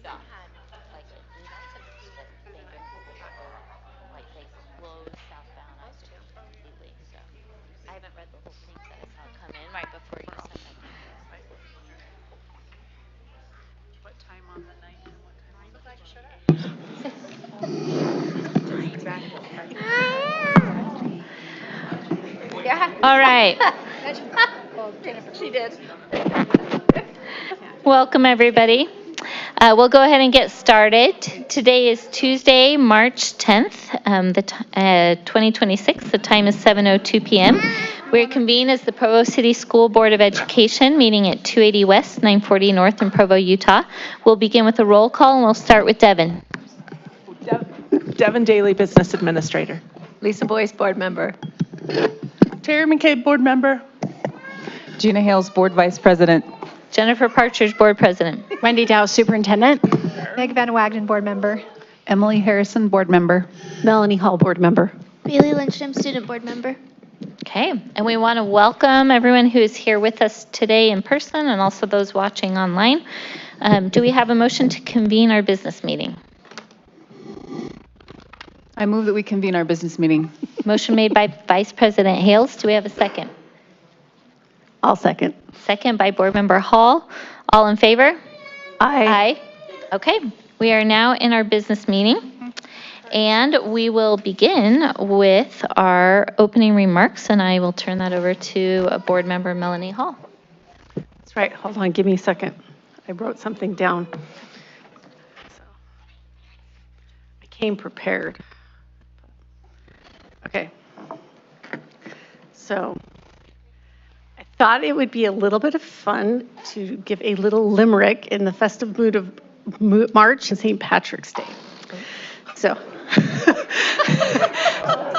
What time on the night and what time on All right. She did. Welcome, everybody. We'll go ahead and get started. Today is Tuesday, March 10th, 2026. The time is 7:02 p.m. We're convened as the Provo City School Board of Education, meeting at 280 West, 940 North in Provo, Utah. We'll begin with a roll call, and we'll start with Devin. Devin Daly, Business Administrator. Lisa Boyce, Board Member. Terry McCabe, Board Member. Gina Hales, Board Vice President. Jennifer Partridge, Board President. Wendy Dow, Superintendent. Meg Van Wagenen, Board Member. Emily Harrison, Board Member. Melanie Hall, Board Member. Bailey Lindstrom, Student Board Member. Okay, and we want to welcome everyone who is here with us today in person and also those watching online. Do we have a motion to convene our business meeting? I move that we convene our business meeting. Motion made by Vice President Hales. Do we have a second? I'll second. Second by Board Member Hall. All in favor? Aye. Okay, we are now in our business meeting. And we will begin with our opening remarks, and I will turn that over to Board Member Melanie Hall. That's right. Hold on. Give me a second. I wrote something down. So, I came prepared. Okay. So I thought it would be a little bit of fun to give a little limerick in the festive mood of March and St. Patrick's Day. So,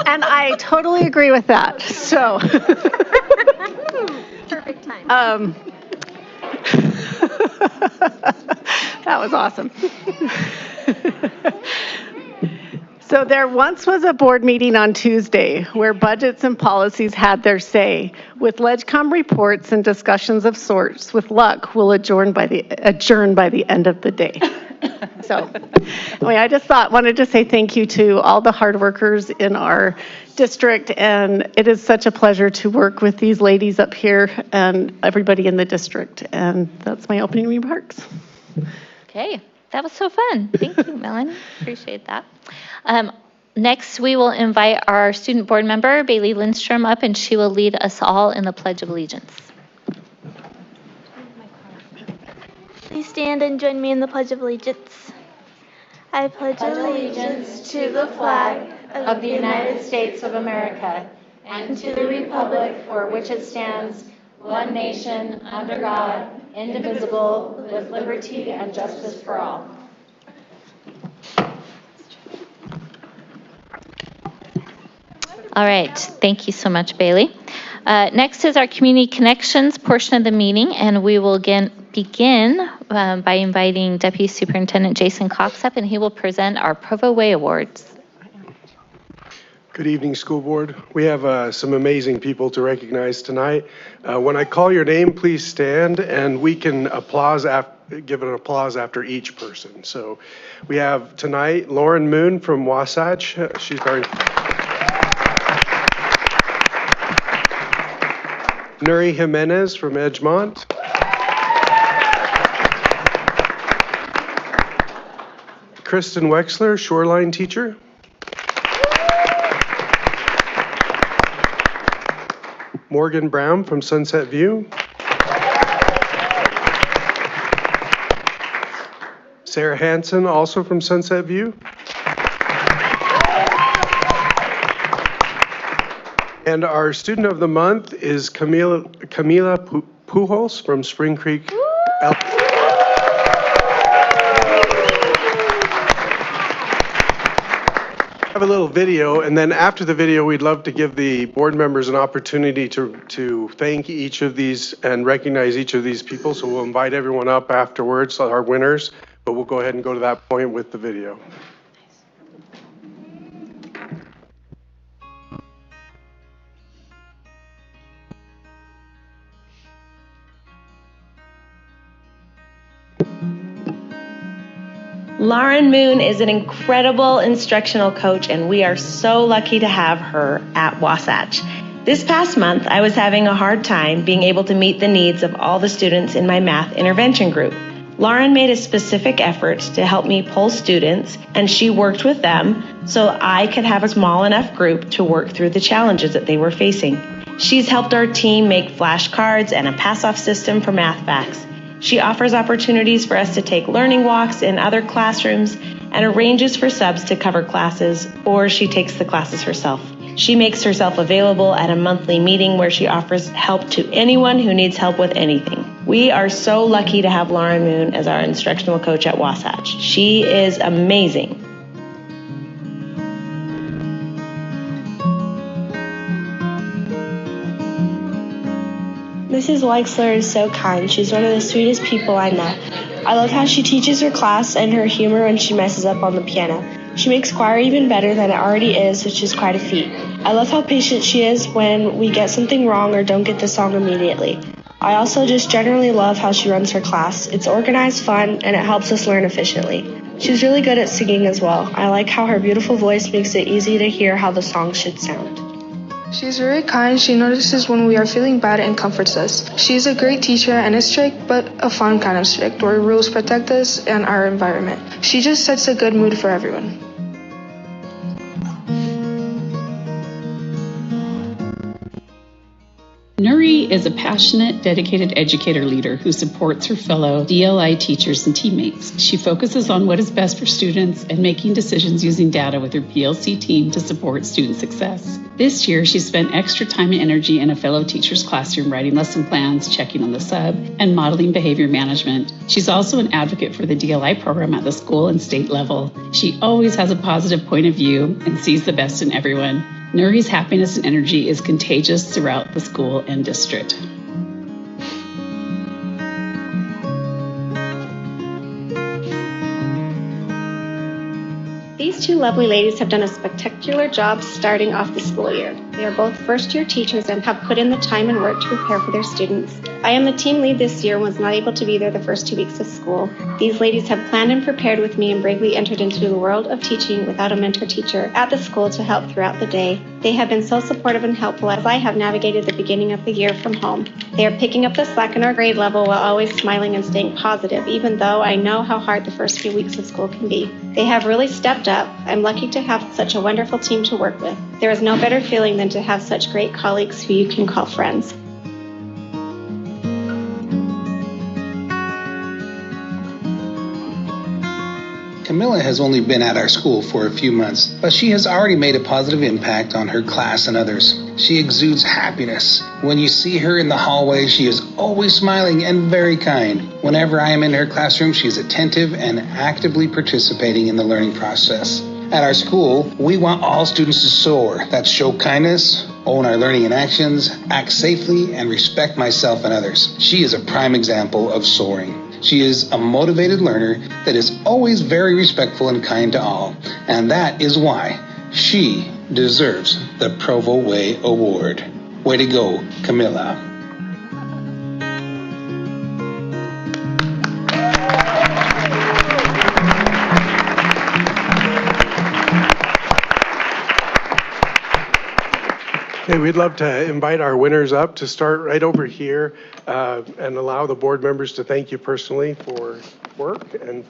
and I totally agree with that. So, Perfect time. That was awesome. So there once was a board meeting on Tuesday where budgets and policies had their say. With LegCom reports and discussions of sorts, with luck, we'll adjourn by the end of the day. So anyway, I just wanted to say thank you to all the hard workers in our district, and it is such a pleasure to work with these ladies up here and everybody in the district. And that's my opening remarks. Okay, that was so fun. Thank you, Melanie. Appreciate that. Next, we will invite our student board member, Bailey Lindstrom, up, and she will lead us all in the Pledge of Allegiance. Please stand and join me in the Pledge of Allegiance. I pledge allegiance to the flag Of the United States of America, and to the republic for which it stands, one nation, under God, indivisible, with liberty and justice for all. All right, thank you so much, Bailey. Next is our Community Connections portion of the meeting, and we will begin by inviting Deputy Superintendent Jason Cox up, and he will present our Provo Way Awards. Good evening, school board. We have some amazing people to recognize tonight. When I call your name, please stand, and we can give an applause after each person. So we have tonight Lauren Moon from Wasatch. She's very... Nuri Jimenez from Edgemont. Kristen Wexler, Shoreline teacher. Morgan Brown from Sunset View. Sarah Hansen, also from Sunset View. And our student of the month is Camila Pujols from Spring Creek. Have a little video, and then after the video, we'd love to give the board members an opportunity to thank each of these and recognize each of these people. So we'll invite everyone up afterwards, our winners, but we'll go ahead and go to that point with the video. Lauren Moon is an incredible instructional coach, and we are so lucky to have her at Wasatch. This past month, I was having a hard time being able to meet the needs of all the students in my math intervention group. Lauren made a specific effort to help me pull students, and she worked with them so I could have a small enough group to work through the challenges that they were facing. She's helped our team make flashcards and a pass-off system for math facts. She offers opportunities for us to take learning walks in other classrooms and arranges for subs to cover classes, or she takes the classes herself. She makes herself available at a monthly meeting where she offers help to anyone who needs help with anything. We are so lucky to have Lauren Moon as our instructional coach at Wasatch. She is amazing. Mrs. Weixler is so kind. She's one of the sweetest people I know. I love how she teaches her class and her humor when she messes up on the piano. She makes choir even better than it already is, which is quite a feat. I love how patient she is when we get something wrong or don't get the song immediately. I also just generally love how she runs her class. It's organized, fun, and it helps us learn efficiently. She's really good at singing as well. I like how her beautiful voice makes it easy to hear how the song should sound. She's very kind. She notices when we are feeling bad and comforts us. She's a great teacher and is strict, but a fun kind of strict, where rules protect us and our environment. She just sets a good mood for everyone. Nuri is a passionate, dedicated educator leader who supports her fellow DLI teachers and teammates. She focuses on what is best for students and making decisions using data with her PLC team to support student success. This year, she spent extra time and energy in a fellow teacher's classroom writing lesson plans, checking on the sub, and modeling behavior management. She's also an advocate for the DLI program at the school and state level. She always has a positive point of view and sees the best in everyone. Nuri's happiness and energy is contagious throughout the school and district. These two lovely ladies have done a spectacular job starting off the school year. They are both first-year teachers and have put in the time and work to prepare for their students. I am the team lead this year and was not able to be there the first 2 weeks of school. These ladies have planned and prepared with me and bravely entered into the world of teaching without a mentor teacher at the school to help throughout the day. They have been so supportive and helpful as I have navigated the beginning of the year from home. They are picking up the slack in our grade level while always smiling and staying positive, even though I know how hard the first few weeks of school can be. They have really stepped up. I'm lucky to have such a wonderful team to work with. There is no better feeling than to have such great colleagues who you can call friends. Camilla has only been at our school for a few months, but she has already made a positive impact on her class and others. She exudes happiness. When you see her in the hallway, she is always smiling and very kind. Whenever I am in her classroom, she is attentive and actively participating in the learning process. At our school, we want all students to soar. That's show kindness, own our learning and actions, act safely, and respect myself and others. She is a prime example of soaring. She is a motivated learner that is always very respectful and kind to all. And that is why she deserves the Provo Way Award. Way to go, Camilla. Okay, we'd love to invite our winners up to start right over here and allow the board members to thank you personally for work and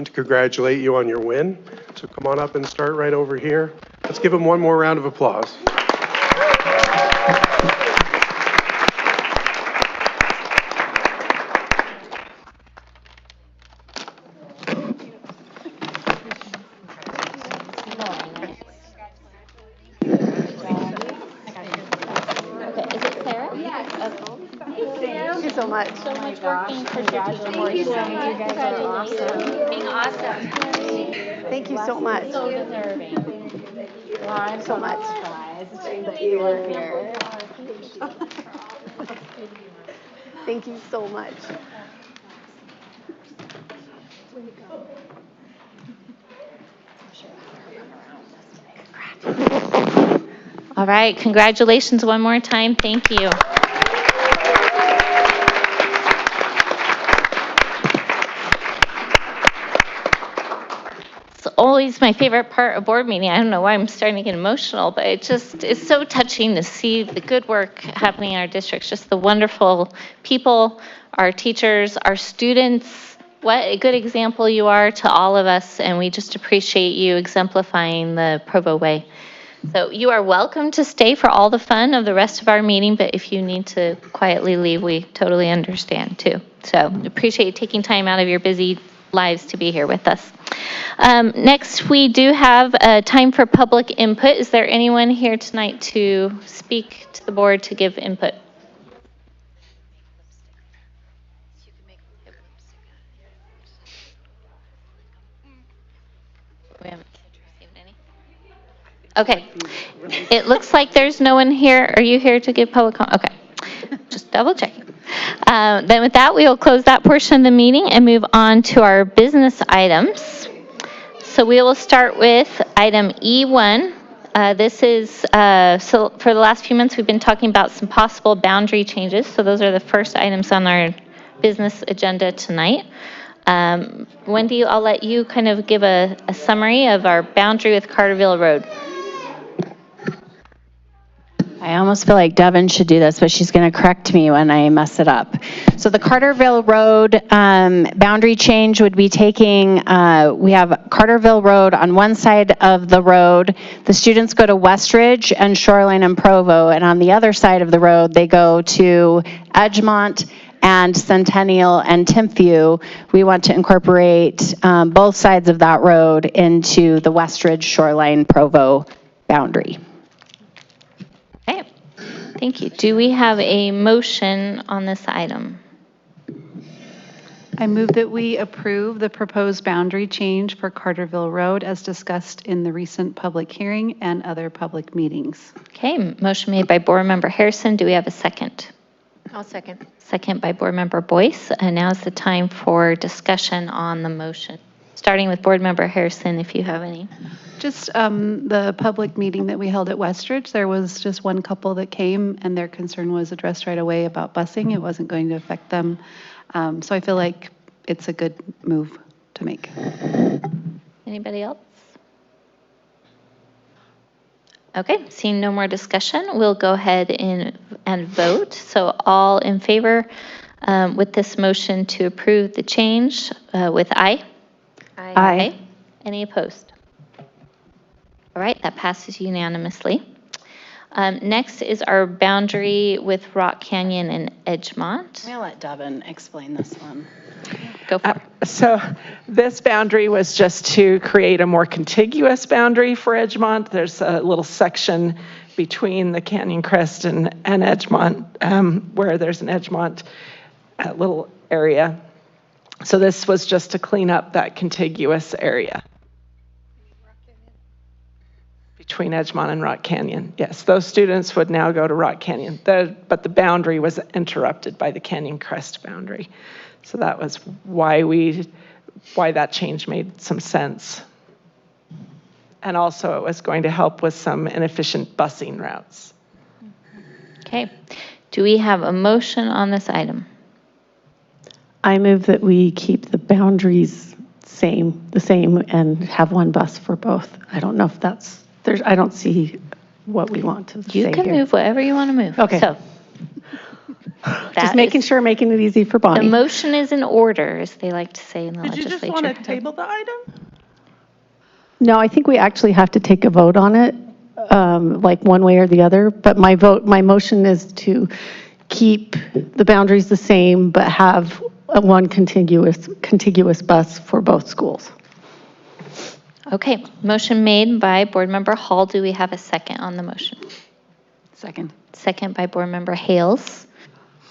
to congratulate you on your win. So come on up and start right over here. Let's give them one more round of applause. Thank you so much. So much working for Thank you so much. You guys are awesome. Being awesome. Thank you so much. So deserving. Well, I'm so much that you were here. Thank you so much. All right, congratulations one more time. Thank you. always my favorite part of board meeting. I don't know why I'm starting to get emotional, but it just is so touching to see the good work happening in our districts, just the wonderful people, our teachers, our students. What a good example you are to all of us, and we just appreciate you exemplifying the Provo way. So you are welcome to stay for all the fun of the rest of our meeting, but if you need to quietly leave, we totally understand too. So appreciate you taking time out of your busy lives to be here with us. Next, we do have time for public input. Is there anyone here tonight to speak to the board to give input? We haven't received any. Okay. It looks like there's no one here. Are you here to give public comment? Okay. Just double checking. Then with that, we will close that portion of the meeting and move on to our business items. So we will start with item E1. This is, so for the last few months, we've been talking about some possible boundary changes. So those are the first items on our business agenda tonight. Wendy, I'll let you kind of give a summary of our boundary with Carterville Road. I almost feel like Devin should do this, but she's going to correct me when I mess it up. So the Carterville Road boundary change would be taking, we have Carterville Road on one side of the road. The students go to Westridge and Shoreline and Provo, and on the other side of the road, they go to Edgemont and Centennial and Timpview. We want to incorporate both sides of that road into the Westridge, Shoreline, Provo boundary. Okay, thank you. Do we have a motion on this item? I move that we approve the proposed boundary change for Carterville Road as discussed in the recent public hearing and other public meetings. Okay, motion made by Board Member Harrison. Do we have a second? I'll second. Second by Board Member Boyce. And now is the time for discussion on the motion. Starting with Board Member Harrison, if you have any. Just the public meeting that we held at Westridge, there was just one couple that came and their concern was addressed right away about busing. It wasn't going to affect them. So I feel like it's a good move to make. Anybody else? Okay, seeing no more discussion, we'll go ahead and vote. So all in favor with this motion to approve the change with aye? Aye. Aye. Any opposed? All right, that passes unanimously. Next is our boundary with Rock Canyon and Edgemont. I'm going to let Devin explain this one. Go for it. So this boundary was just to create a more contiguous boundary for Edgemont. There's a little section between the Canyon Crest and Edgemont where there's an Edgemont little area. So this was just to clean up that contiguous area between Edgemont and Rock Canyon. Yes, those students would now go to Rock Canyon, but the boundary was interrupted by the Canyon Crest boundary. So that was why that change made some sense. And also it was going to help with some inefficient busing routes. Okay, do we have a motion on this item? I move that we keep the boundaries the same and have one bus for both. I don't know if I don't see what we want to say You can here. move whatever you want to move. Okay. So, Just making it easy for Bonnie. the motion is in order, as they like to say in the Did you legislature. just want to table the item? No, I think we actually have to take a vote on it, like one way or the other. But my motion is to keep the boundaries the same, but have one contiguous bus for both schools. Okay, motion made by Board Member Hall. Do we have a second on the motion? Second. Second by Board Member Hales.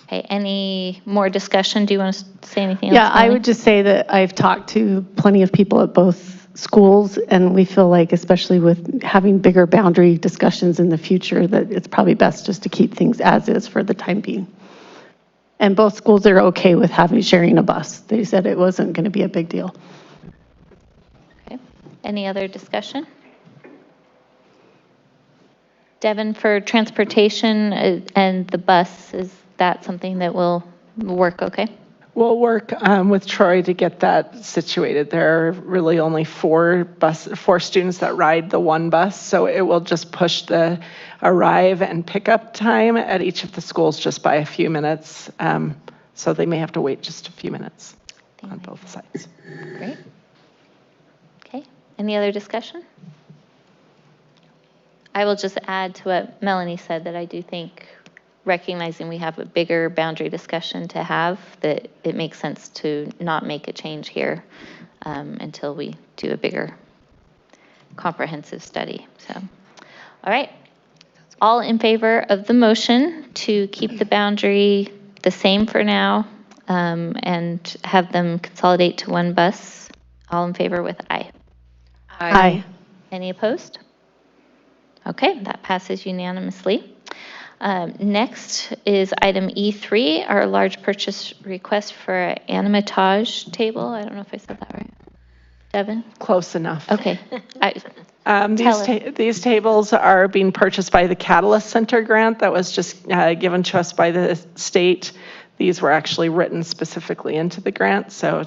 Okay, any more discussion? Do you want to say anything else? Yeah, I Melanie? would just say that I've talked to plenty of people at both schools, and we feel like, especially with having bigger boundary discussions in the future, that it's probably best just to keep things as is for the time being. And both schools are okay with sharing a bus. They said it wasn't going to be a big deal. Okay, any other discussion? Devin, for transportation and the bus, is that something that will work okay? We'll work with Troy to get that situated. There are really only four students that ride the one bus, so it will just push the arrive and pickup time at each of the schools just by a few minutes. So they may have to wait just a few minutes on both sides. Great. Okay. Any other discussion? I will just add to what Melanie said that I do think, recognizing we have a bigger boundary discussion to have, that it makes sense to not make a change here until we do a bigger comprehensive study. So, all right. All in favor of the motion to keep the boundary the same for now and have them consolidate to one bus? All in favor with aye. Aye. Any opposed? Okay, that passes unanimously. Next is item E3, our large purchase request for an animatage table. I don't know if I said that right. Devin? Close enough. Okay. These tables are being purchased by the Catalyst Center grant that was just given to us by the state. These were actually written specifically into the grant, so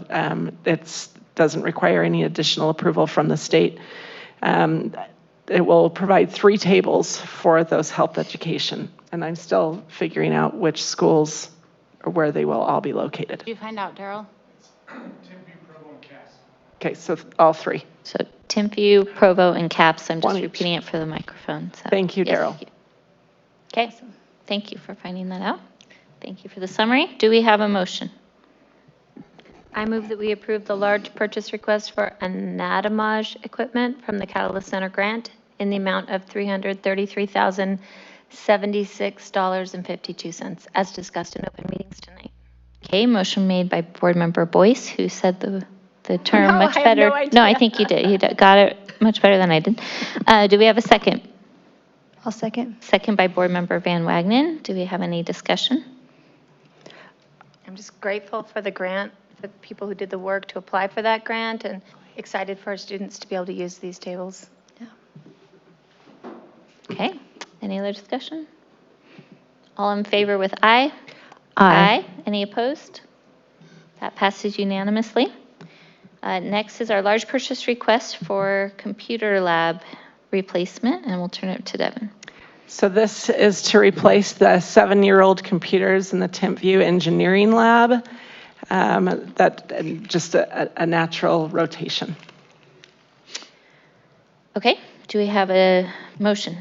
it doesn't require any additional approval from the state. It will provide 3 tables for those health education, and I'm still figuring out which schools or where they will all be located. Did you find out, Daryl? Okay, so all 3. So Timpview, Provo, and CAPS. I'm just repeating it for the microphone. So. Thank you, Daryl. Okay, thank you for finding that out. Thank you for the summary. Do we have a motion? I move that we approve the large purchase request for anatomage equipment from the Catalyst Center grant in the amount of $333,076.52, as discussed in open meetings tonight. Okay, motion made by Board Member Boyce, who said the term No, much I have better. no idea. No, I think you did. You got it much better than I did. Do we have a second? I'll second. Second by Board Member Van Wagenen. Do we have any discussion? I'm just grateful for the grant, for the people who did the work to apply for that grant, and excited for our students to be able to use these tables. Okay, any other discussion? All in favor with aye? Aye. Any opposed? That passes unanimously. Next is our large purchase request for computer lab replacement, and we'll turn it to Devin. So this is to replace the 7-year-old computers in the Timpview Engineering Lab. That just a natural rotation. Okay, do we have a motion?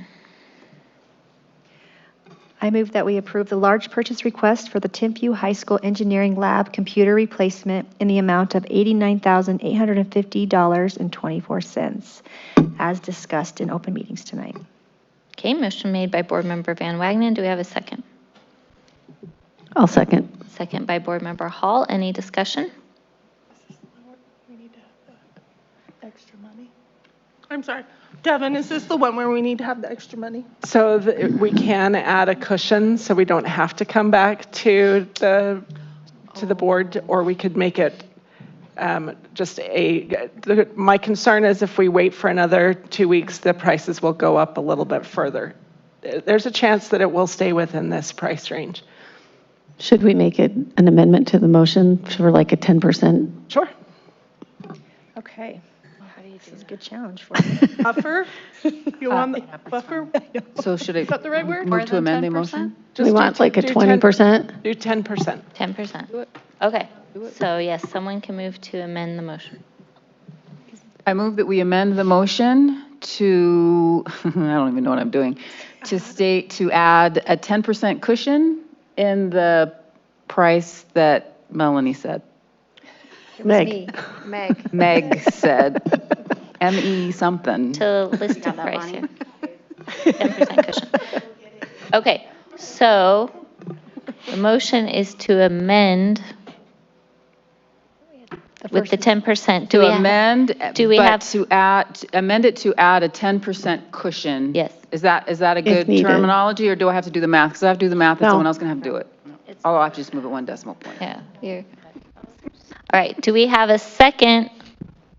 I move that we approve the large purchase request for the Timpview High School Engineering Lab computer replacement in the amount of $89,850.24, as discussed in open meetings tonight. Okay, motion made by Board Member Van Wagenen. Do we have a second? I'll second. Second by Board Member Hall. Any discussion? We need to have the extra money. I'm sorry. Devin, is this the one where we need to have the extra money? So we can add a cushion, so we don't have to come back to the board, or we could make it my concern is if we wait for another 2 weeks, the prices will go up a little bit further. There's a chance that it will stay within this price range. Should we make it an amendment to the motion for like a 10%? Sure. Okay. This is a good challenge for Buffer? You want the buffer? So should I Is that the right word? move to amend the motion? We want like a 20%? Do 10%. 10%. Okay. So yes, someone can move to amend the motion. I move that we amend the motion to, I don't even know what I'm doing, to add a 10% cushion in the price that Melanie said. Meg. Meg said. M-E something. To list the price here. 10% cushion. Okay, so the motion is to amend with the 10%. To amend it to add a 10% cushion. Yes. Is that a good terminology, or do I have to do the math? Because I have to do the math and someone else can have to do it. I'll have to just move it 1 decimal point. Yeah. All right, do we have a second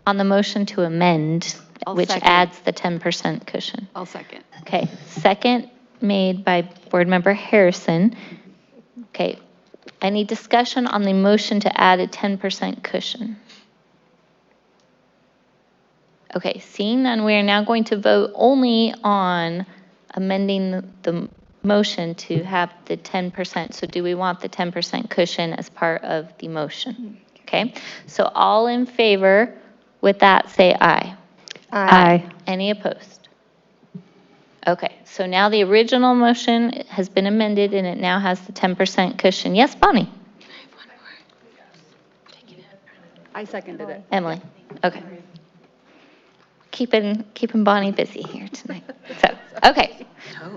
on the motion to amend, which adds the 10% cushion? I'll second. Okay, second made by Board Member Harrison. Okay, Any discussion on the motion to add a 10% cushion? Okay, seeing none, we are now going to vote only on amending the motion to have the 10%. So do we want the 10% cushion as part of the motion? Okay, so all in favor with that, say aye. Aye. Any opposed? Okay, so now the original motion has been amended and it now has the 10% cushion. Yes, Bonnie? I seconded it. Emily? Okay. Keeping Bonnie busy here tonight. So, okay.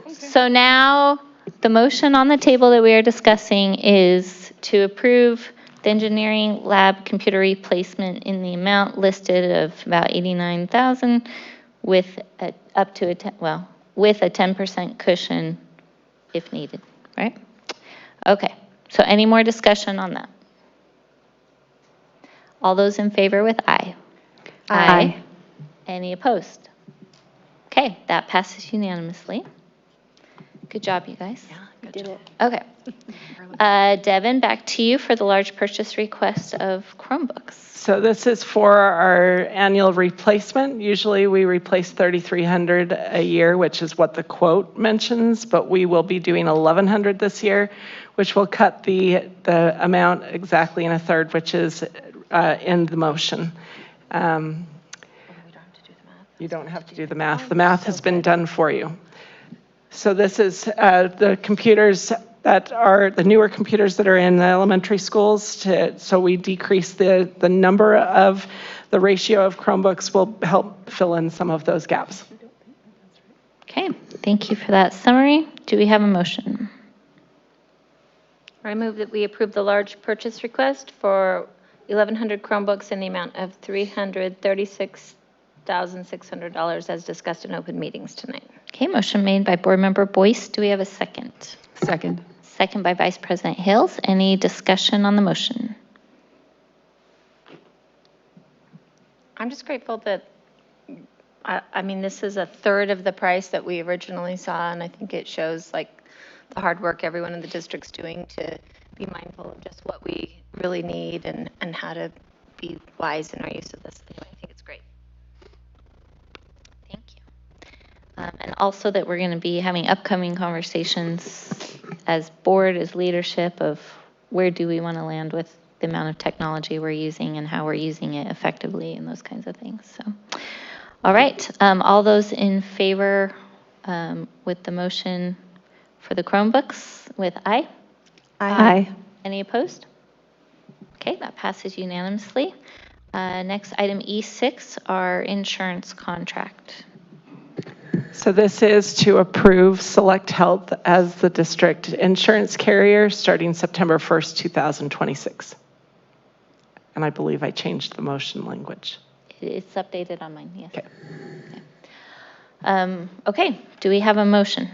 So now the motion on the table that we are discussing is to approve the engineering lab computer replacement in the amount listed of about $89,000 with up to with a 10% cushion if needed, right? Okay. So any more discussion on that? All those in favor with aye. Aye. Any opposed? Okay, that passes unanimously. Good job, you guys. We did it. Okay. Devin, back to you for the large purchase request of Chromebooks. So this is for our annual replacement. Usually we replace 3,300 a year, which is what the quote mentions, but we will be doing 1,100 this year, which will cut the amount exactly in a third, which is in the motion. You don't have to do the math. The math has been done for you. So this is the computers that are the newer computers that are in the elementary schools. So we decrease the number of the ratio of Chromebooks will help fill in some of those gaps. Okay, thank you for that summary. Do we have a motion? I move that we approve the large purchase request for 1,100 Chromebooks in the amount of $336,600 as discussed in open meetings tonight. Okay, motion made by Board Member Boyce. Do we have a second? Second. Second by Vice President Hales. Any discussion on the motion? I'm just grateful that, I mean, this is a third of the price that we originally saw, and I think it shows like the hard work everyone in the district's doing to be mindful of just what we really need and how to be wise in our use of this. Anyway, I think it's great. Thank you. And also that we're going to be having upcoming conversations as board, as leadership of where do we want to land with the amount of technology we're using and how we're using it effectively and those kinds of things. So, all right, all those in favor with the motion for the Chromebooks with aye? Aye. Any opposed? Okay, that passes unanimously. Next, item E6, our insurance contract. So this is to approve Select Health as the district insurance carrier starting September 1st, 2026. And I believe I changed the motion language. It's updated on mine, yes. Okay. Okay, do we have a motion?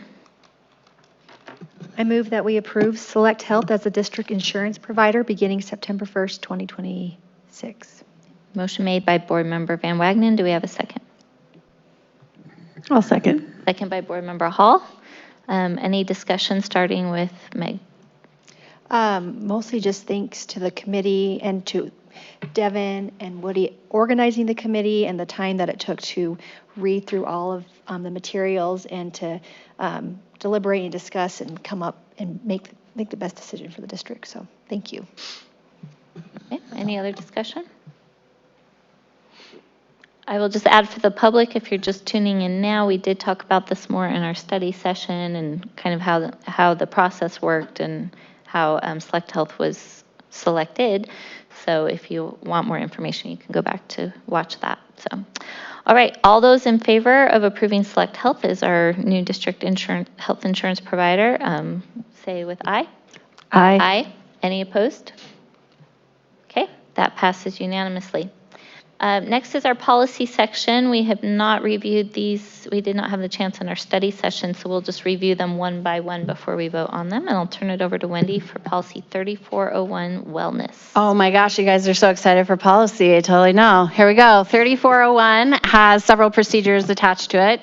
I move that we approve Select Health as a district insurance provider beginning September 1st, 2026. Motion made by Board Member Van Wagenen. Do we have a second? I'll second. Second by Board Member Hall. Any discussion starting with Meg? Mostly just thanks to the committee and to Devin and Woody organizing the committee and the time that it took to read through all of the materials and to deliberate and discuss and come up and make the best decision for the district. So thank you. Okay. Any other discussion? I will just add for the public, if you're just tuning in now, we did talk about this more in our study session and kind of how the process worked and how Select Health was selected. So if you want more information, you can go back to watch that. So, all right, all those in favor of approving Select Health as our new district health insurance provider, say with aye. Aye. Aye. Any opposed? Okay, that passes unanimously. Next is our policy section. We have not reviewed these. We did not have the chance in our study session, so we'll just review them one by one before we vote on them. And I'll turn it over to Wendy for policy 3401, wellness. Oh my gosh, you guys are so excited for policy. I totally know. Here we go. 3401 has several procedures attached to it.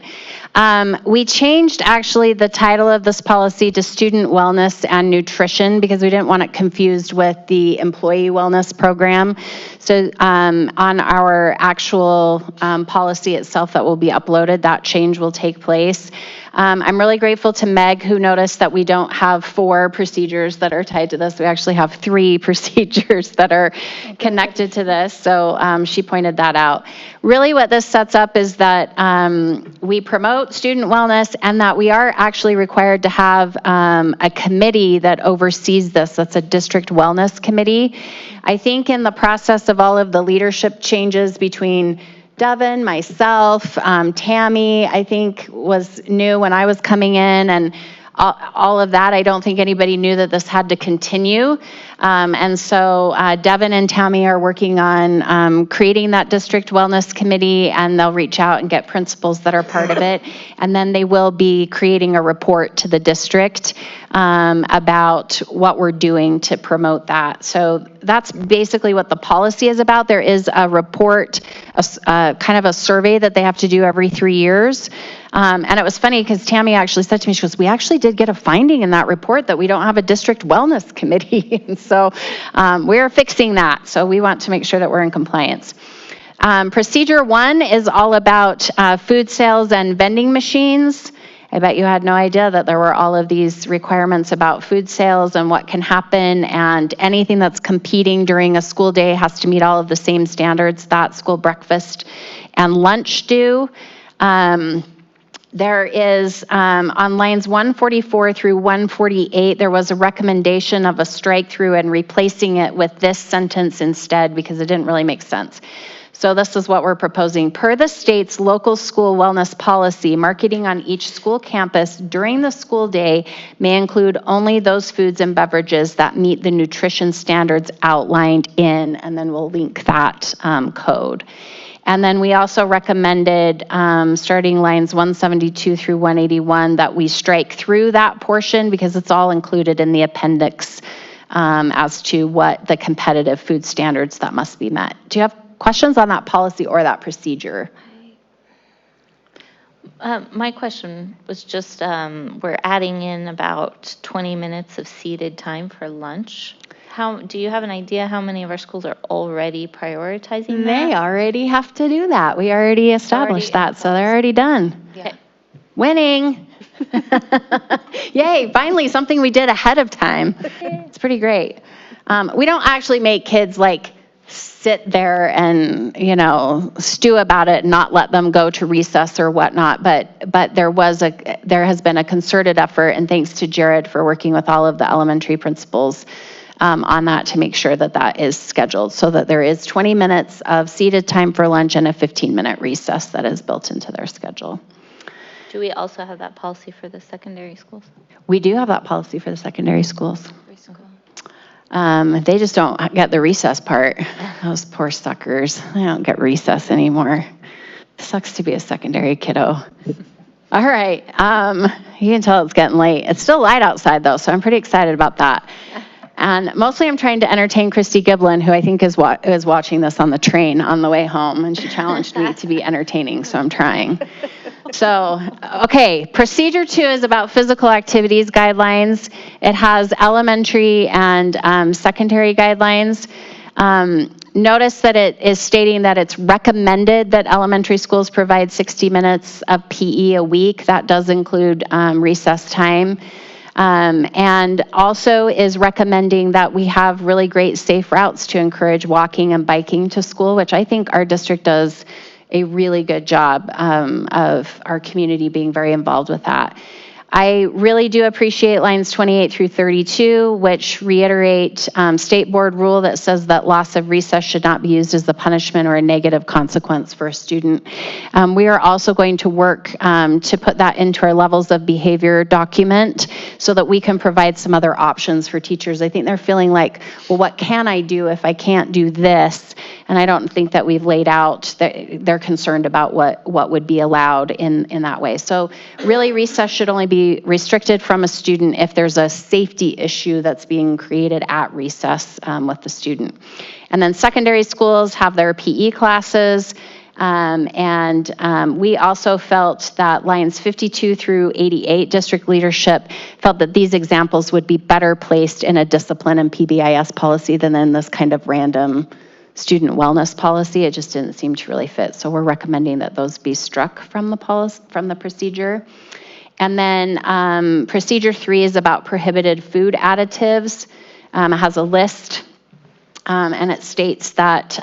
We changed actually the title of this policy to student wellness and nutrition because we didn't want it confused with the employee wellness program. So on our actual policy itself that will be uploaded, that change will take place. I'm really grateful to Meg, who noticed that we don't have 4 procedures that are tied to this. We actually have 3 procedures that are connected to this. So she pointed that out. Really what this sets up is that we promote student wellness and that we are actually required to have a committee that oversees this. That's a district wellness committee. I think in the process of all of the leadership changes between Devin, myself, Tammy, I think was new when I was coming in, and all of that. I don't think anybody knew that this had to continue. And so Devin and Tammy are working on creating that district wellness committee, and they'll reach out and get principals that are part of it. And then they will be creating a report to the district about what we're doing to promote that. So that's basically what the policy is about. There is a report, kind of a survey that they have to do every 3 years. And it was funny because Tammy actually said to me, she goes, we actually did get a finding in that report that we don't have a district wellness committee. And so we're fixing that. So we want to make sure that we're in compliance. Procedure 1 is all about food sales and vending machines. I bet you had no idea that there were all of these requirements about food sales and what can happen, and anything that's competing during a school day has to meet all of the same standards that school breakfast and lunch do. There is, on lines 144 through 148, there was a recommendation of a strike through and replacing it with this sentence instead because it didn't really make sense. So this is what we're proposing. Per the state's local school wellness policy, marketing on each school campus during the school day may include only those foods and beverages that meet the nutrition standards outlined in, and then we'll link that code. And then we also recommended, starting lines 172 through 181, that we strike through that portion because it's all included in the appendix as to what the competitive food standards that must be met. Do you have questions on that policy or that procedure? My question was just, we're adding in about 20 minutes of seated time for lunch. Do you have an idea how many of our schools are already prioritizing that? They already have to do that. We already established that, so they're already done. Yeah. Winning. Yay, finally something we did ahead of time. It's pretty great. We don't actually make kids like sit there and, stew about it and not let them go to recess or whatnot. But there has been a concerted effort, and thanks to Jared for working with all of the elementary principals on that to make sure that that is scheduled so that there is 20 minutes of seated time for lunch and a 15-minute recess that is built into their schedule. Do we also have that policy for the secondary schools? We do have that policy for the secondary schools. They just don't get the recess part. Those poor suckers. They don't get recess anymore. Sucks to be a secondary kiddo. All right. You can tell it's getting late. It's still light outside, though, so I'm pretty excited about that. And mostly I'm trying to entertain Christy Giblin, who I think is watching this on the train on the way home, and she challenged me to be entertaining, so I'm trying. So, okay, procedure 2 is about physical activities guidelines. It has elementary and secondary guidelines. Notice that it is stating that it's recommended that elementary schools provide 60 minutes of PE a week. That does include recess time. And also is recommending that we have really great safe routes to encourage walking and biking to school, which I think our district does a really good job of our community being very involved with that. I really do appreciate lines 28 through 32, which reiterate state board rule that says that loss of recess should not be used as the punishment or a negative consequence for a student. We are also going to work to put that into our levels of behavior document so that we can provide some other options for teachers. I think they're feeling like, well, what can I do if I can't do this? And I don't think that we've laid out, they're concerned about what would be allowed in that way. So really recess should only be restricted from a student if there's a safety issue that's being created at recess with the student. And then secondary schools have their PE classes. We also felt that lines 52 through 88, district leadership felt that these examples would be better placed in a discipline and PBIS policy than in this kind of random student wellness policy. It just didn't seem to really fit. So we're recommending that those be struck from the policy, from the procedure. And then procedure 3 is about prohibited food additives. It has a list, and it states that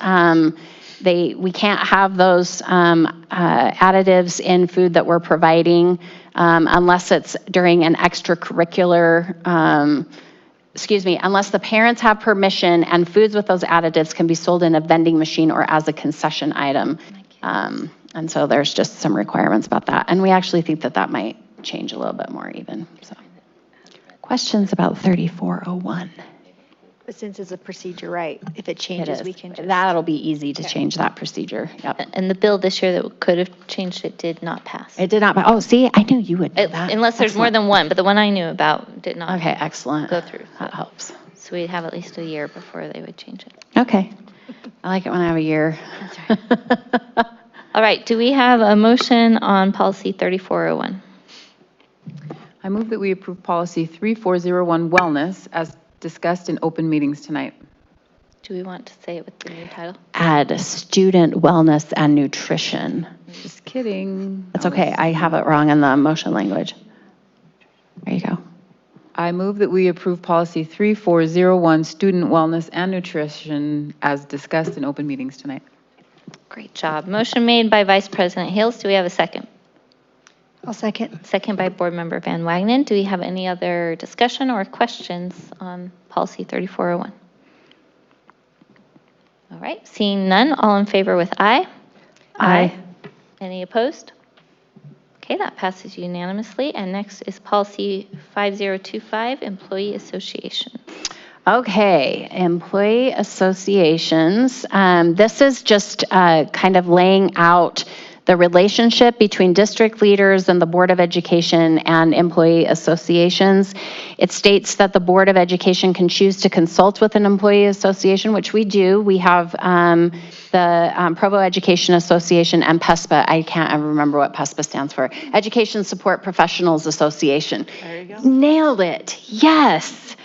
we can't have those additives in food that we're providing unless it's during an extracurricular, unless the parents have permission, and foods with those additives can be sold in a vending machine or as a concession item. And so there's just some requirements about that. And we actually think that that might change a little bit more even. So, questions about 3401? But since it's a procedure, right, if it changes, we can just... That'll be easy to change that procedure. Yep. And the bill this year that could have changed it did not pass. It did not pass. Oh, see, I knew you would know that. Unless there's more than one, but the one I knew about did not Okay, excellent. go through. That helps. So we'd have at least a year before they would change it. Okay. I like it when I have a year. That's right. All right, do we have a motion on policy 3401? I move that we approve policy 3401 wellness as discussed in open meetings tonight. Do we want to say it with the new title? Add student wellness and nutrition. Just kidding. That's okay. I have it wrong in the motion language. There you go. I move that we approve policy 3401 student wellness and nutrition as discussed in open meetings tonight. Great job. Motion made by Vice President Hales. Do we have a second? I'll second. Second by Board Member Van Wagenen. Do we have any other discussion or questions on policy 3401? All right, seeing none, all in favor with aye? Aye. Any opposed? Okay, that passes unanimously. And next is policy 5025, employee associations. Okay, employee associations. This is just kind of laying out the relationship between district leaders and the Board of Education and employee associations. It states that the Board of Education can choose to consult with an employee association, which we do. We have the Provo Education Association and PESPA. I can't ever remember what PESPA stands for. Education Support Professionals Association. There you go. Nailed it. Yes.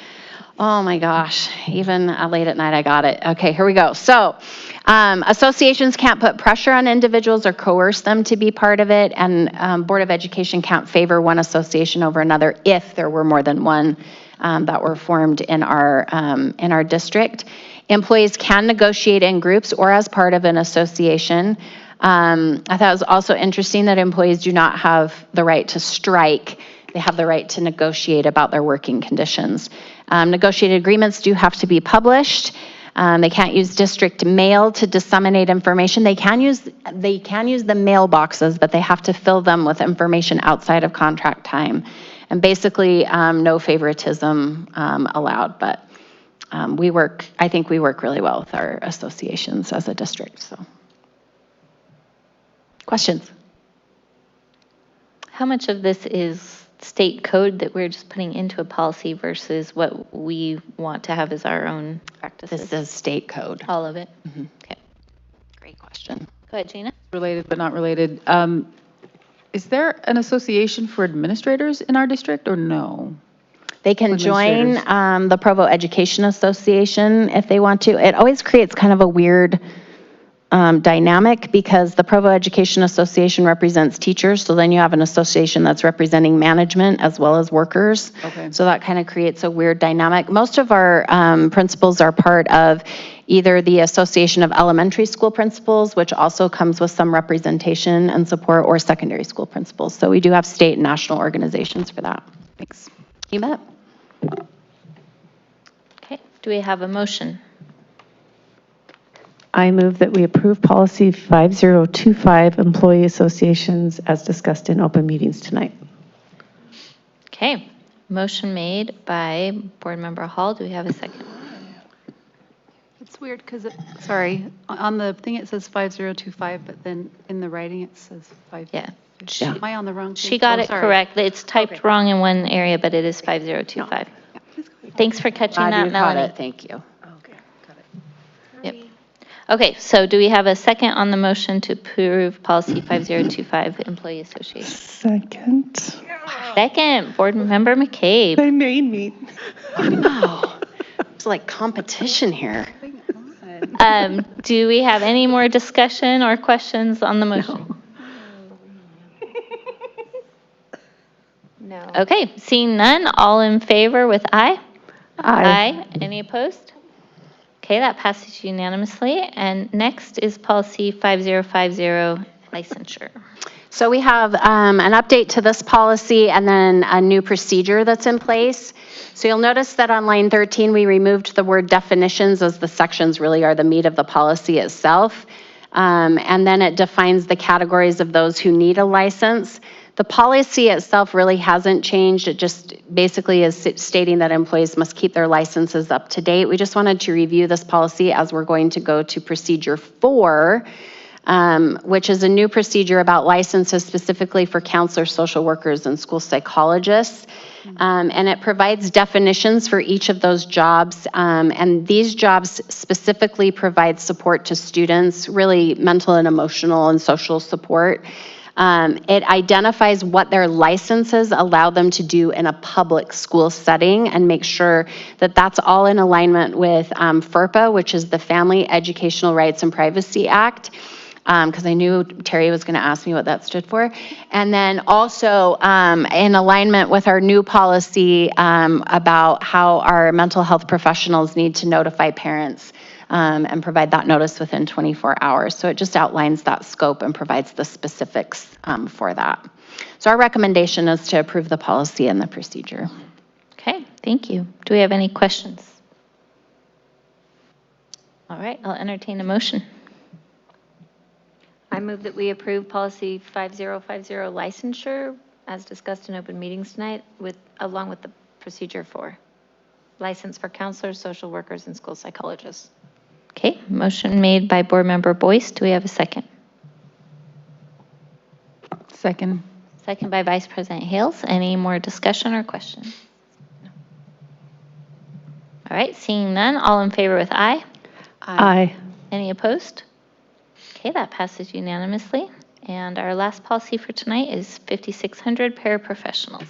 Oh my gosh, even late at night I got it. Okay, here we go. So associations can't put pressure on individuals or coerce them to be part of it, and Board of Education can't favor one association over another if there were more than one that were formed in our district. Employees can negotiate in groups or as part of an association. I thought it was also interesting that employees do not have the right to strike. They have the right to negotiate about their working conditions. Negotiated agreements do have to be published. They can't use district mail to disseminate information. They can use the mailboxes, but they have to fill them with information outside of contract time. And basically, no favoritism allowed. But I think we work really well with our associations as a district. So, questions? How much of this is state code that we're just putting into a policy versus what we want to have as our own practices? This is state code. All of it? Mm-hmm. Okay. Great question. Go ahead, Gina. Related but not related. Is there an association for administrators in our district or no? They can join the Provo Education Association if they want to. It always creates kind of a weird dynamic because the Provo Education Association represents teachers, so then you have an association that's representing management as well as workers. Okay. So that kind of creates a weird dynamic. Most of our principals are part of either the Association of Elementary School Principals, which also comes with some representation and support, or secondary school principals. So we do have state and national organizations for that. Thanks. You bet. Okay. Do we have a motion? I move that we approve policy 5025, employee associations, as discussed in open meetings tonight. Okay. Motion made by Board Member Hall. Do we have a second? It's weird because, sorry, on the thing it says 5025, but then in the writing it says 5. Yeah. Am I on the wrong page? She got it sorry. correct. It's typed wrong in one area, but it is 5025. Thanks for catching Glad that, you caught Melanie. it. Thank you. Yep. Okay, so do we have a second on the motion to approve policy 5025, employee association? Second. Second, Board Member McCabe. They made me. Wow. It's like competition here. Do we have any more discussion or questions on the motion? No. Okay, seeing none, all in favor with aye? Aye. Any opposed? Okay, that passes unanimously. And next is policy 5050, licensure. So we have an update to this policy and then a new procedure that's in place. So you'll notice that on line 13, we removed the word definitions, as the sections really are the meat of the policy itself. And then it defines the categories of those who need a license. The policy itself really hasn't changed. It just basically is stating that employees must keep their licenses up to date. We just wanted to review this policy as we're going to go to procedure 4, which is a new procedure about licenses specifically for counselors, social workers, and school psychologists. And it provides definitions for each of those jobs. And these jobs specifically provide support to students, really mental and emotional and social support. It identifies what their licenses allow them to do in a public school setting and make sure that that's all in alignment with FERPA, which is the Family Educational Rights and Privacy Act. Because I knew Terry was going to ask me what that stood for. And then also in alignment with our new policy about how our mental health professionals need to notify parents and provide that notice within 24 hours. So it just outlines that scope and provides the specifics for that. So our recommendation is to approve the policy and the procedure. Okay, thank you. Do we have any questions? All right, I'll entertain a motion. I move that we approve policy 5050, licensure, as discussed in open meetings tonight, along with the procedure 4, license for counselors, social workers, and school psychologists. Okay, motion made by Board Member Boyce. Do we have a second? Second. Second by Vice President Hales. Any more discussion or questions? No. All right, seeing none, all in favor with aye? Aye. Any opposed? Okay, that passes unanimously. And our last policy for tonight is 5600, paraprofessionals.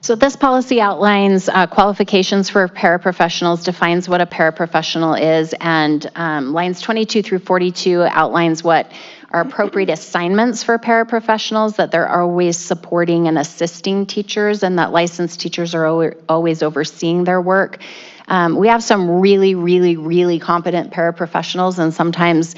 So this policy outlines qualifications for paraprofessionals, defines what a paraprofessional is, and lines 22 through 42 outlines what are appropriate assignments for paraprofessionals, that they're always supporting and assisting teachers, and that licensed teachers are always overseeing their work. We have some really, really, really competent paraprofessionals, and sometimes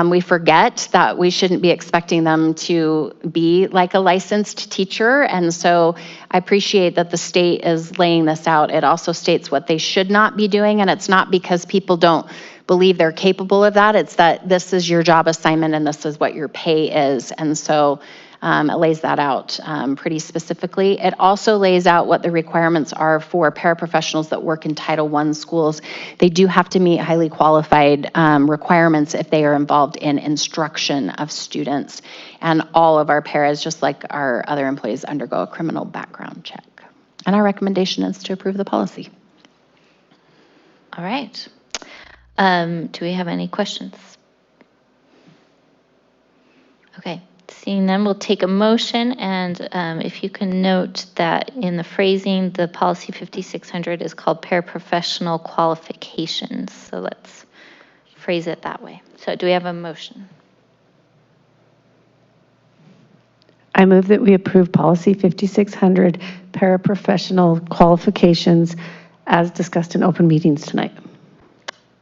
we forget that we shouldn't be expecting them to be like a licensed teacher. And so I appreciate that the state is laying this out. It also states what they should not be doing, and it's not because people don't believe they're capable of that. It's that this is your job assignment and this is what your pay is. And so it lays that out pretty specifically. It also lays out what the requirements are for paraprofessionals that work in Title I schools. They do have to meet highly qualified requirements if they are involved in instruction of students. And all of our paras, just like our other employees, undergo a criminal background check. And our recommendation is to approve the policy. All right. Do we have any questions? Okay. Seeing none, we'll take a motion, and if you can note that in the phrasing, the policy 5600 is called paraprofessional qualifications. So let's phrase it that way. So do we have a motion? I move that we approve policy 5600, paraprofessional qualifications, as discussed in open meetings tonight.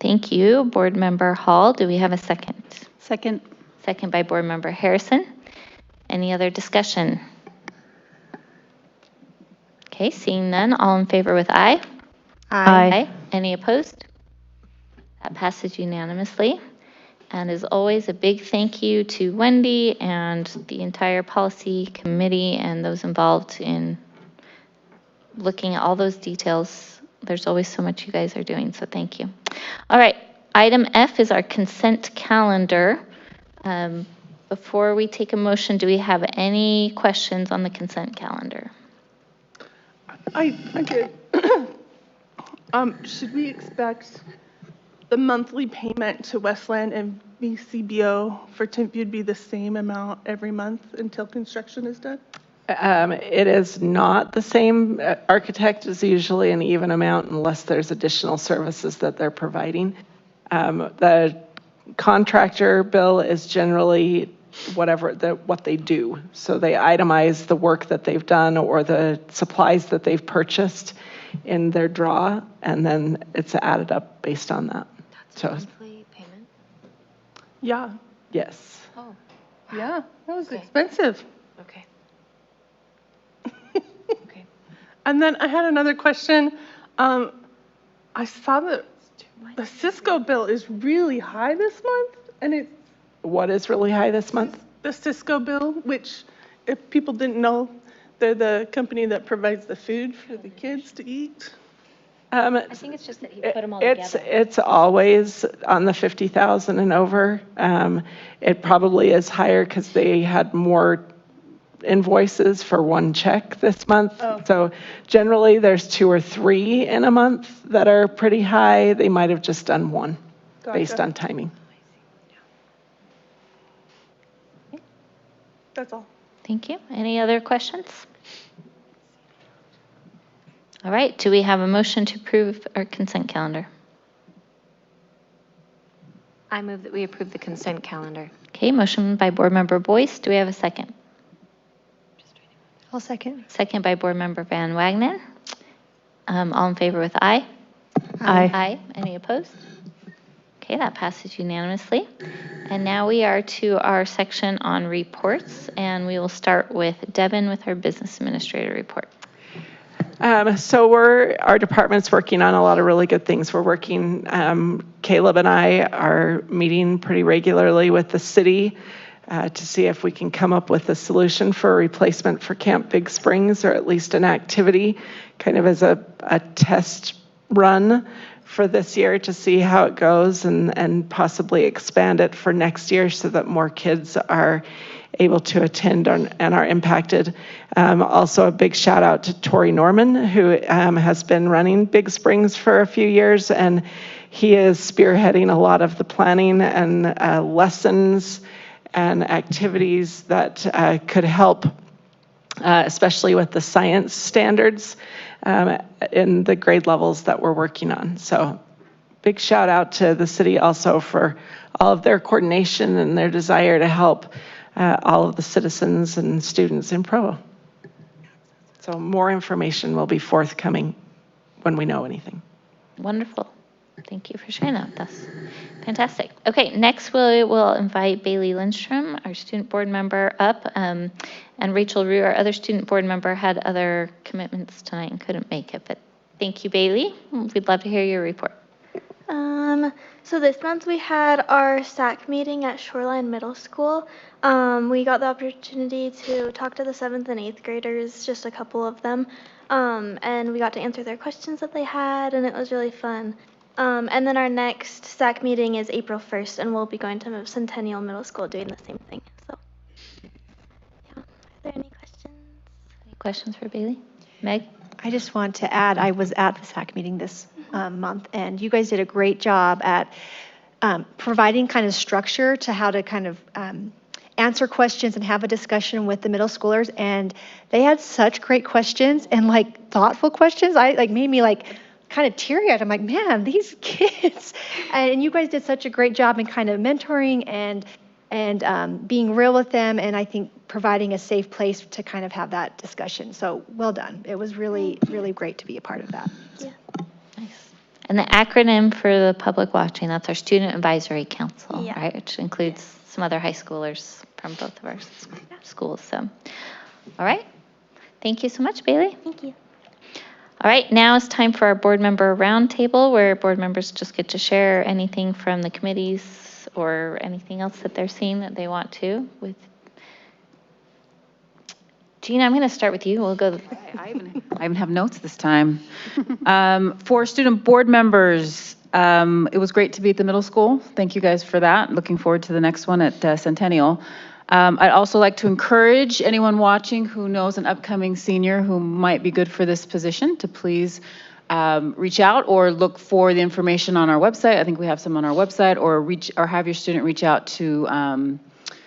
Thank you. Board Member Hall, do we have a second? Second. Second by Board Member Harrison. Any other discussion? Okay, seeing none, all in favor with aye? Aye. Any opposed? That passes unanimously. And as always, a big thank you to Wendy and the entire policy committee and those involved in looking at all those details. There's always so much you guys are doing, so thank you. All right, item F is our consent calendar. Before we take a motion, do we have any questions on the consent calendar? I did. Should we expect the monthly payment to Westland and BCBO for Timpview would be the same amount every month until construction is done? It is not the same. Architect is usually an even amount unless there's additional services that they're providing. The contractor bill is generally what they do. So they itemize the work that they've done or the supplies that they've purchased in their draw, and then it's added up based on that. Monthly payment? Yeah. Yes. Oh. Yeah, that was expensive. Okay. And then I had another question. I saw that the Cisco bill is really high this month, and it's What is really high this month? the Cisco bill, which, if people didn't know, they're the company that provides the food for the kids to eat. I think it's just that he put them all together. It's always on the 50,000 and over. It probably is higher because they had more invoices for one check this month. Oh. So generally there's 2 or 3 in a month that are pretty high. They might have just done one based on timing. That's all. Thank you. Any other questions? All right, do we have a motion to approve our consent calendar? I move that we approve the consent calendar. Okay, motion by Board Member Boyce. Do we have a second? I'll second. Second by Board Member Van Wagenen. All in favor with aye? Aye. Aye. Any opposed? Okay, that passes unanimously. And now we are to our section on reports, and we will start with Devin with our Business Administrator report. So our department's working on a lot of really good things. We're working, Caleb and I are meeting pretty regularly with the city to see if we can come up with a solution for a replacement for Camp Big Springs, or at least an activity kind of as a test run for this year to see how it goes, and possibly expand it for next year so that more kids are able to attend and are impacted. Also a big shout out to Tori Norman, who has been running Big Springs for a few years, and he is spearheading a lot of the planning and lessons and activities that could help, especially with the science standards in the grade levels that we're working on. So big shout out to the city also for all of their coordination and their desire to help all of the citizens and students in Provo. So more information will be forthcoming when we know anything. Wonderful. Thank you for sharing that with us. Fantastic. Okay, next we will invite Bailey Lindstrom, our student board member, up. And Rachel Rue, our other student board member, had other commitments tonight and couldn't make it. But thank you, Bailey. We'd love to hear your report. So this month we had our SAC meeting at Shoreline Middle School. We got the opportunity to talk to the 7th and 8th graders, just a couple of them, and we got to answer their questions that they had, and it was really fun. And then our next SAC meeting is April 1st, and we'll be going to Centennial Middle School doing the same thing. So, yeah. Are there any questions? Any questions for Bailey? Meg? I just want to add, I was at the SAC meeting this month, and you guys did a great job at providing kind of structure to how to kind of answer questions and have a discussion with the middle schoolers. And they had such great questions and like thoughtful questions. Made me like kind of teary-eyed. I'm like, man, these kids. And you guys did such a great job in kind of mentoring and being real with them, and I think providing a safe place to kind of have that discussion. So well done. It was really, really great to be a part of that. Yeah. Nice. And the acronym for the public watching, that's our Student Advisory Council, Yeah. right? Which includes some other high schoolers from both of our schools. So, all right. Thank you so much, Bailey. Thank you. All right, now it's time for our board member roundtable, where board members just get to share anything from the committees or anything else that they're seeing that they want to. With Gina, I'm going to start with you. We'll go. I even have notes this time. For student board members, it was great to be at the middle school. Thank you guys for that. Looking forward to the next one at Centennial. I'd also like to encourage anyone watching who knows an upcoming senior who might be good for this position to please reach out or look for the information on our website. I think we have some on our website, or have your student reach out to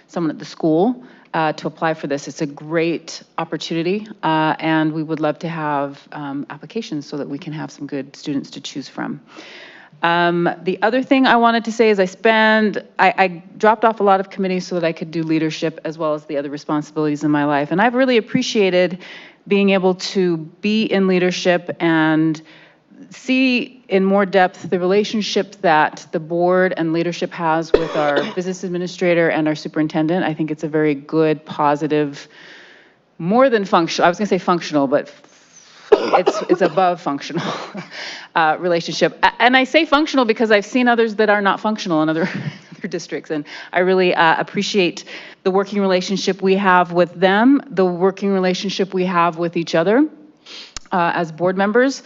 someone at the school to apply for this. It's a great opportunity, and we would love to have applications so that we can have some good students to choose from. The other thing I wanted to say is I dropped off a lot of committees so that I could do leadership as well as the other responsibilities in my life. And I've really appreciated being able to be in leadership and see in more depth the relationship that the board and leadership has with our business administrator and our superintendent. I think it's a very good, positive, more than functional, I was going to say functional, but it's above functional relationship. And I say functional because I've seen others that are not functional in other districts. And I really appreciate the working relationship we have with them, the working relationship we have with each other as board members,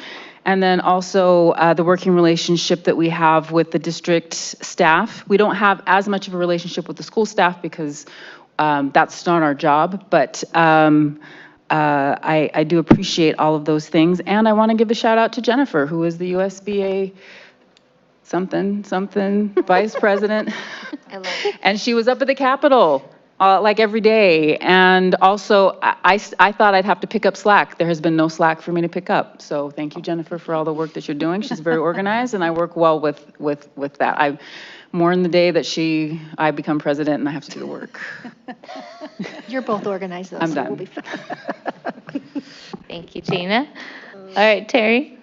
and then also the working relationship that we have with the district staff. We don't have as much of a relationship with the school staff because that's not our job, but I do appreciate all of those things. And I want to give a shout out to Jennifer, who is the USBA something vice president. I love it. And she was up at the Capitol like every day. And also, I thought I'd have to pick up slack. There has been no slack for me to pick up. So thank you, Jennifer, for all the work that you're doing. She's very organized, and I work well with that. I mourn the day that I become president and I have to do the work. You're both organized, though, I'm so done. we'll be fine. Thank you, Gina. All right, Terry.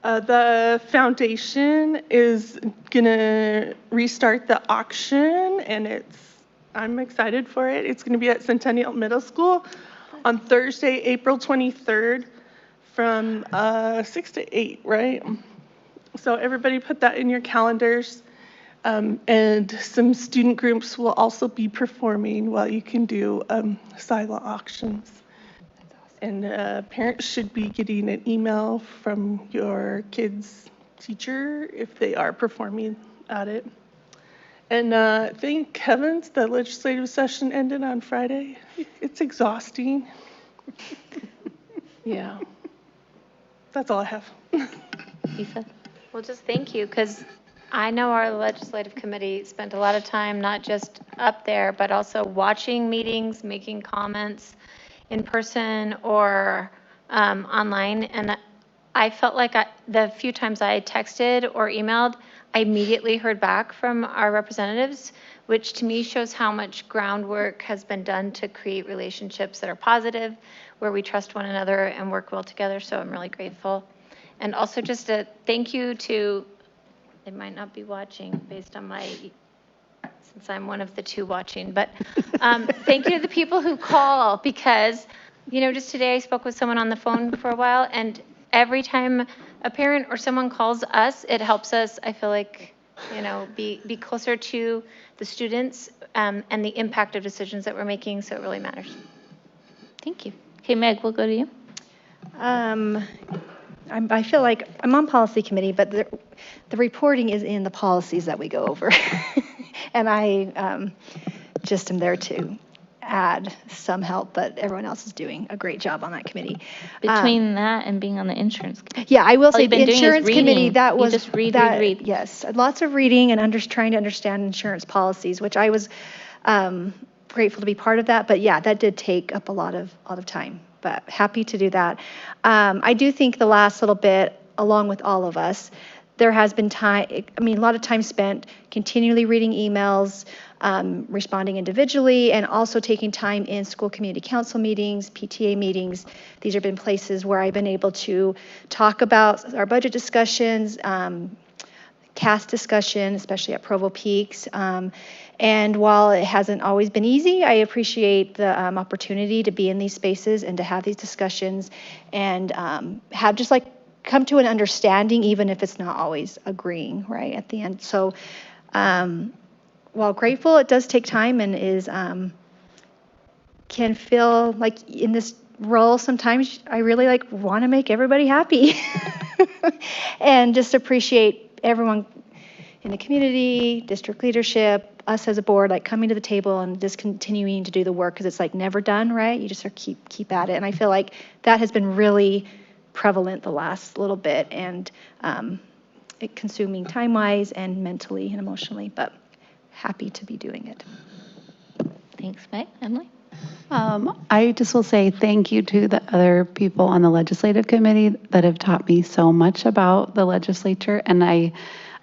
The foundation is gonna restart the auction, and I'm excited for it. It's gonna be at Centennial Middle School on Thursday, April 23rd from 6 to 8, right? So everybody put that in your calendars. And some student groups will also be performing while you can do silent auctions. And parents should be getting an email from your kid's teacher if they are performing at it. And thank heavens the legislative session ended on Friday. It's exhausting. Yeah. That's all I have. Lisa? Well, just thank you, because I know our legislative committee spent a lot of time not just up there, but also watching meetings, making comments in person or online. And I felt like the few times I texted or emailed, I immediately heard back from our representatives, which to me shows how much groundwork has been done to create relationships that are positive, where we trust one another and work well together. So I'm really grateful. And also just a thank you to, they might not be watching based on since I'm one of the two watching, but thank you to the people who call, because, just today I spoke with someone on the phone for a while, and every time a parent or someone calls us, it helps us, I feel like, be closer to the students and the impact of decisions that we're making, so it really matters. Thank you. Okay, Meg, we'll go to you. I feel like I'm on policy committee, but the reporting is in the policies that we go over. And I just am there to add some help, but everyone else is doing a great job on that committee. Between that and being on the insurance committee. Yeah, I will All say you've been the doing is insurance committee, reading. that was. You just read. Yes, lots of reading and trying to understand insurance policies, which I was grateful to be part of that. But yeah, that did take up a lot of time, but happy to do that. I do think the last little bit, along with all of us, there has been a lot of time spent continually reading emails, responding individually, and also taking time in school community council meetings, PTA meetings. These have been places where I've been able to talk about our budget discussions, CAS discussion, especially at Provo Peaks. And while it hasn't always been easy, I appreciate the opportunity to be in these spaces and to have these discussions and have just come to an understanding, even if it's not always agreeing right at the end. So while grateful, it does take time and can feel like in this role sometimes I really want to make everybody happy and just appreciate everyone in the community, district leadership, us as a board, like coming to the table and just continuing to do the work, because it's like never done, right? You just sort of keep at it. And I feel like that has been really prevalent the last little bit, and it consuming time-wise and mentally and emotionally, but happy to be doing it. Thanks, Meg. Emily? I just will say thank you to the other people on the legislative committee that have taught me so much about the legislature. And I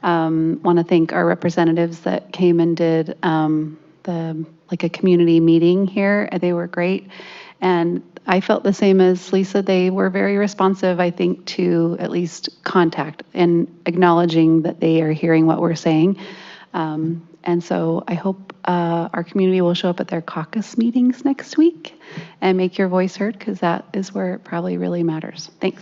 want to thank our representatives that came and did a community meeting here. They were great. And I felt the same as Lisa. They were very responsive, I think, to at least contact and acknowledging that they are hearing what we're saying. And so I hope our community will show up at their caucus meetings next week and make your voice heard, because that is where it probably really matters. Thanks.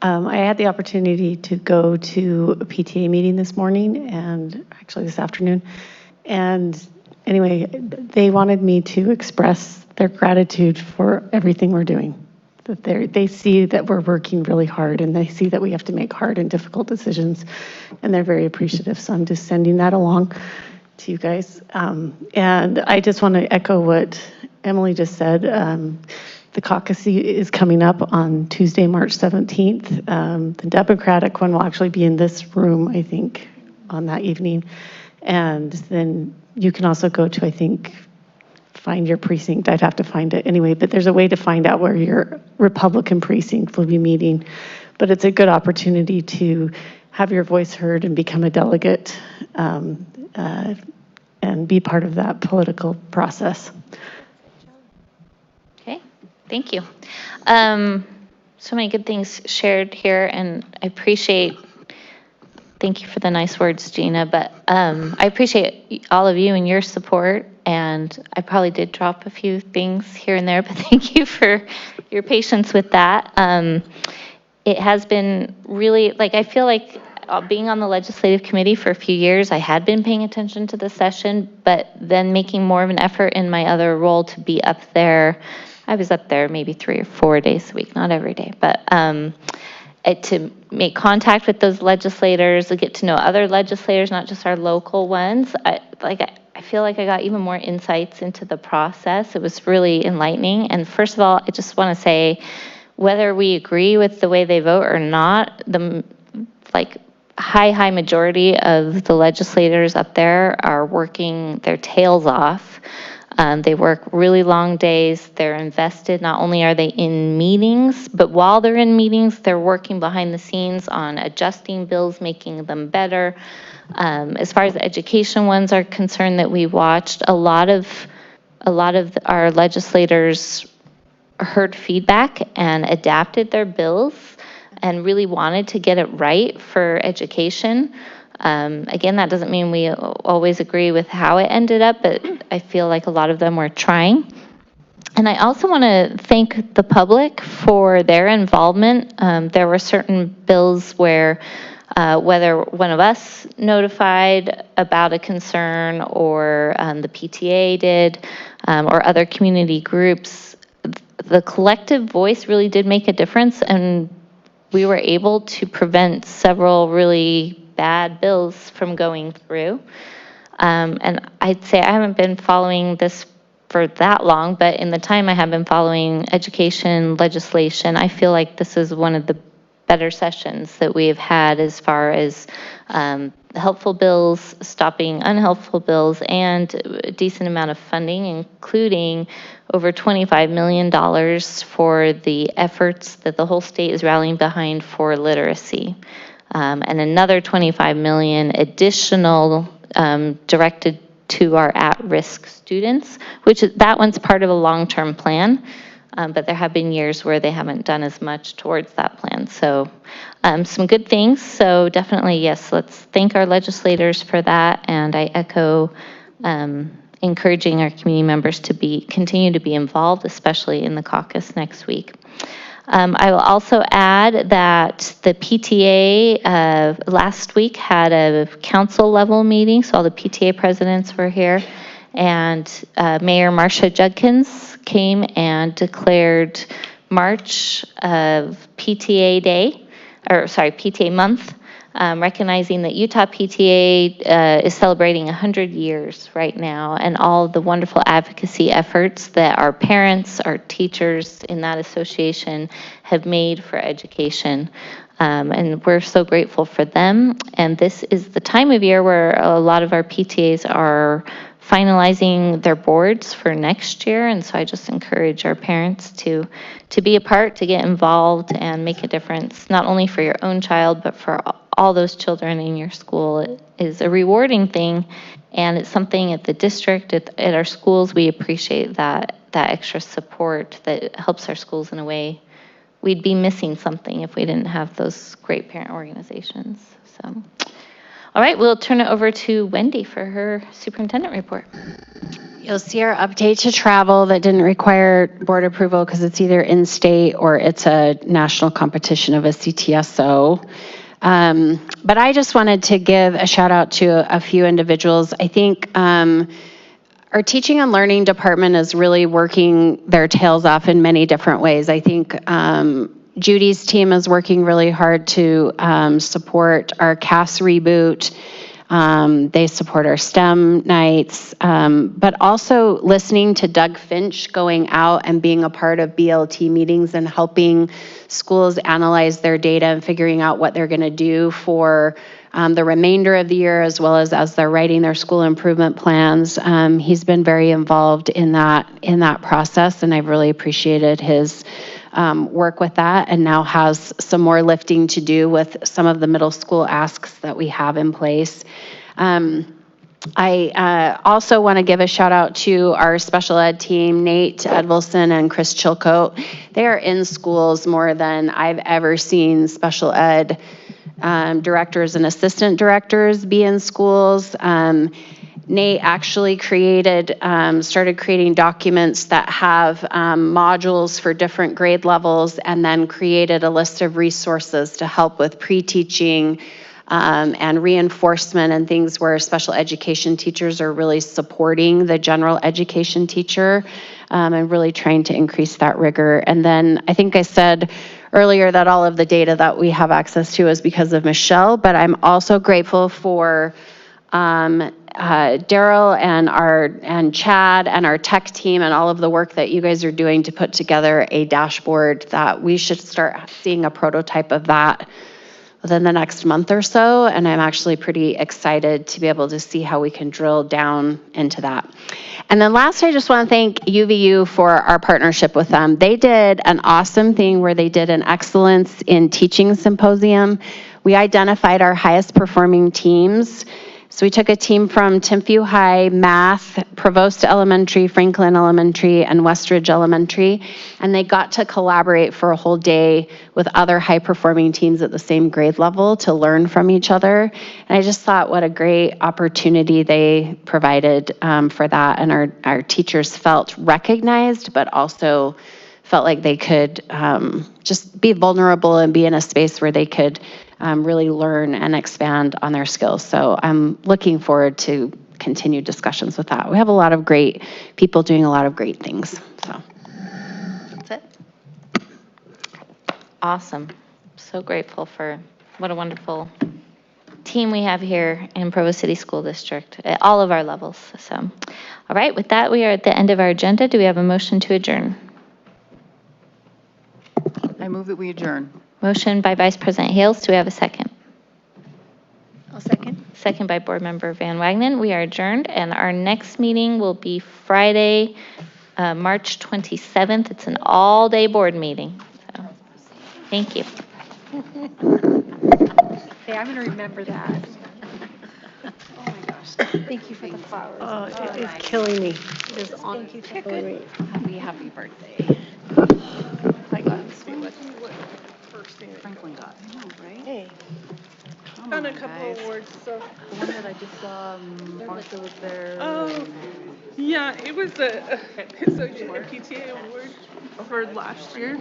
I had the opportunity to go to a PTA meeting this morning, and actually this afternoon. And anyway, they wanted me to express their gratitude for everything we're doing. That they see that we're working really hard, and they see that we have to make hard and difficult decisions, and they're very appreciative. So I'm just sending that along to you guys. And I just want to echo what Emily just said. The caucus is coming up on Tuesday, March 17th. The Democratic one will actually be in this room, I think, on that evening. And then you can also go to, I think, find your precinct. I'd have to find it anyway, but there's a way to find out where your Republican precinct will be meeting. But it's a good opportunity to have your voice heard and become a delegate and be part of that political process. Okay, thank you. So many good things shared here, and I appreciate. Thank you for the nice words, Gina, but I appreciate all of you and your support, and I probably did drop a few things here and there, but thank you for your patience with that. It has been really, I feel like being on the legislative committee for a few years, I had been paying attention to the session, but then making more of an effort in my other role to be up there. I was up there maybe 3 or 4 days a week, not every day, but to make contact with those legislators, to get to know other legislators, not just our local ones. I feel like I got even more insights into the process. It was really enlightening. And first of all, I just want to say, whether we agree with the way they vote or not, the high majority of the legislators up there are working their tails off. They work really long days. They're invested. Not only are they in meetings, but while they're in meetings, they're working behind the scenes on adjusting bills, making them better. As far as the education ones are concerned that we watched, a lot of our legislators heard feedback and adapted their bills and really wanted to get it right for education. Again, that doesn't mean we always agree with how it ended up, but I feel like a lot of them were trying. And I also want to thank the public for their involvement. There were certain bills where whether one of us notified about a concern or the PTA did or other community groups, the collective voice really did make a difference, and we were able to prevent several really bad bills from going through. And I'd say I haven't been following this for that long, but in the time I have been following education legislation, I feel like this is one of the better sessions that we have had as far as helpful bills, stopping unhelpful bills, and a decent amount of funding, including over $25 million for the efforts that the whole state is rallying behind for literacy. And another $25 million additional directed to our at-risk students, that one's part of a long-term plan, but there have been years where they haven't done as much towards that plan. So some good things. So definitely, yes, let's thank our legislators for that, and I echo encouraging our community members to continue to be involved, especially in the caucus next week. I will also add that the PTA last week had a council level meeting, so all the PTA presidents were here, and Mayor Marcia Judkins came and declared March of PTA Day, PTA month. recognizing that Utah PTA is celebrating 100 years right now, and all of the wonderful advocacy efforts that our parents, our teachers in that association have made for education. And we're so grateful for them. And this is the time of year where a lot of our PTAs are finalizing their boards for next year. And so I just encourage our parents to be a part, to get involved and make a difference, not only for your own child, but for all those children in your school. It is a rewarding thing, and it's something at the district, at our schools, we appreciate that extra support that helps our schools in a way. We'd be missing something if we didn't have those great parent organizations. So, all right, we'll turn it over to Wendy for her superintendent report. You'll see our update to travel that didn't require board approval because it's either in-state or it's a national competition of a CTSO. But I just wanted to give a shout out to a few individuals. I think our teaching and learning department is really working their tails off in many different ways. I think Judy's team is working really hard to support our CAS reboot. They support our STEM nights, but also listening to Doug Finch going out and being a part of BLT meetings and helping schools analyze their data and figuring out what they're going to do for the remainder of the year, as well as they're writing their school improvement plans. He's been very involved in that process, and I've really appreciated his work with that, and now has some more lifting to do with some of the middle school asks that we have in place. I also want to give a shout out to our special ed team, Nate Edvilson and Chris Chilcote. They are in schools more than I've ever seen special ed directors and assistant directors be in schools. Nate actually started creating documents that have modules for different grade levels, and then created a list of resources to help with pre-teaching and reinforcement and things where special education teachers are really supporting the general education teacher and really trying to increase that rigor. And then I think I said earlier that all of the data that we have access to is because of Michelle, but I'm also grateful for Daryl and Chad and our tech team and all of the work that you guys are doing to put together a dashboard that we should start seeing a prototype of that within the next month or so. And I'm actually pretty excited to be able to see how we can drill down into that. And then last, I just want to thank UVU for our partnership with them. They did an awesome thing where they did an excellence in teaching symposium. We identified our highest performing teams. So we took a team from Timpview High, Math, Provost Elementary, Franklin Elementary, and Westridge Elementary, and they got to collaborate for a whole day with other high-performing teams at the same grade level to learn from each other. And I just thought what a great opportunity they provided for that, and our teachers felt recognized, but also felt like they could just be vulnerable and be in a space where they could really learn and expand on their skills. So I'm looking forward to continued discussions with that. We have a lot of great people doing a lot of great things. So that's it. Awesome. So grateful for what a wonderful team we have here in Provo City School District at all of our levels. So, all right, with that, we are at the end of our agenda. Do we have a motion to adjourn? I move that we adjourn. Motion by Vice President Hales. Do we have a second? I'll second. Second by Board Member Van Wagenen. We are adjourned, and our next meeting will be Friday, March 27th. It's an all-day board meeting. So, thank you. Okay, I'm going to remember that. Oh my gosh. Thank you for the flowers. Oh, it is killing me. It is honestly killing me. Happy birthday. I got to see what first thing Franklin got. I know, right? Hey. Come Found a on, couple guys. awards, so. The one that I just saw, Marsha was there. Oh, yeah, it was a PTA award for last year.